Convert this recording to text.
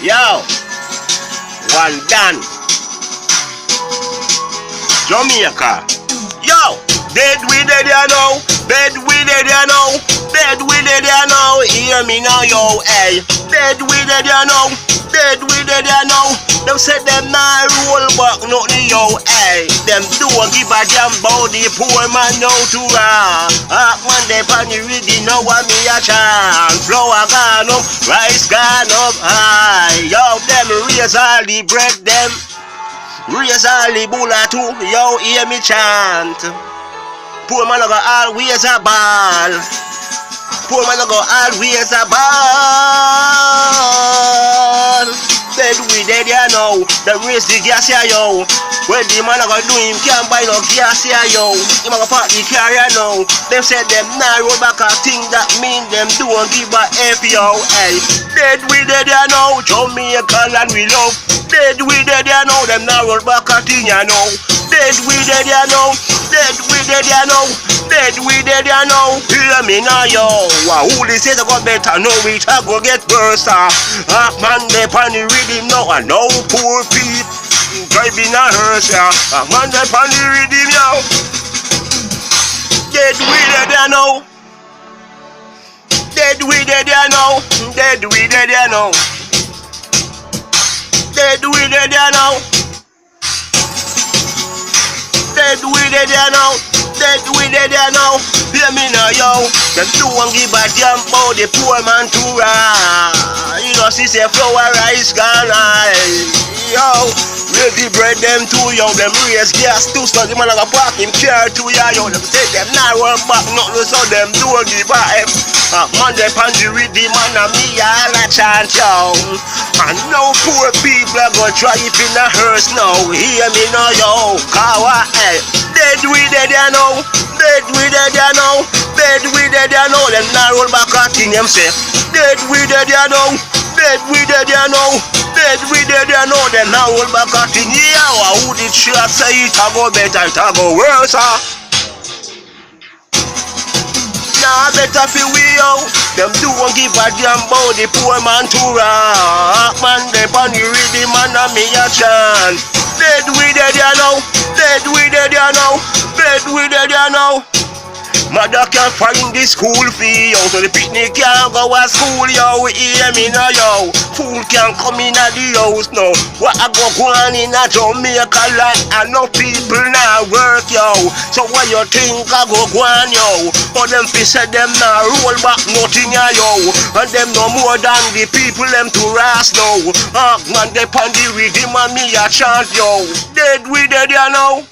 Yo, one done. Jamaica. Yo, dead we dead ya know. Dead we dead ya know. Dead we dead ya know. Hear me now, yo, hey. Dead we dead ya know. Dead we dead ya know. Them said them not roll back nothing, yo, hey. Them don't give a damn about the poor man now to man, they pan the ready now what me a chant. Flour gone up, rice gone up high. Yo, them raise all the bread, them raise all the bulla too. Yo, hear me chant. Poor man go always a ball. Poor man go always a ball. Dead we dead ya know. Them raise the gas ya yo. When the man go do him can't buy no gas ya yo. Him go park the car ya know. Them said them nah roll back a thing that mean them don't give a F yo. Hey, dead we dead ya know. Jamaica land we love. Dead we dead ya know. Them nah roll back a thing ya know. Dead we dead ya know. Dead we dead ya know. Dead we dead ya know. Hear me now yo. Who they say they got better know it I go get worse. Man they pan the rhythm now and no poor people driving a hearse. Man they pan the rhythm now. Dead we dead ya know. Dead we dead ya know. Dead we dead ya know. Dead we dead ya know. Dead we dead ya know. Dead we dead ya know. Hear me now yo. Them don't give a damn about the poor man to you know see say flour rice gone high. Yo, ready bread them too yo. Them raise gas too so the man a park him car too ya yo. Them say them not work back nothing so them don't give a F. Man they pan the rhythm man and me all a chant yo. And no poor people go try it in a hearse now. Hear me now yo. Kawa hey. Dead we dead ya know. Dead we dead ya know. Dead we dead ya know. Them not roll back a thing them say. Dead we dead ya know. Dead we dead ya know. Dead we dead ya know. Them not roll back a thing. Yeah, who did shot say it a go better, it a go worse Nah, better fi we yo. Them don't give a damn about the poor man to man they pan the rhythm man and me a chant. Dead we dead ya know. Dead we dead ya know. Dead we dead ya know. Mother can't find the school fee yo. So the picnic can't go to school yo. Hear me now yo. Fool can't come in at the house now. What I go on in a Jamaica land and no people now work yo. So what you think I go on yo? But them fish said them now roll back nothing ya yo. And them no more than the people them to ras now. Man they pan the rhythm and me a chant yo. Dead we dead ya know.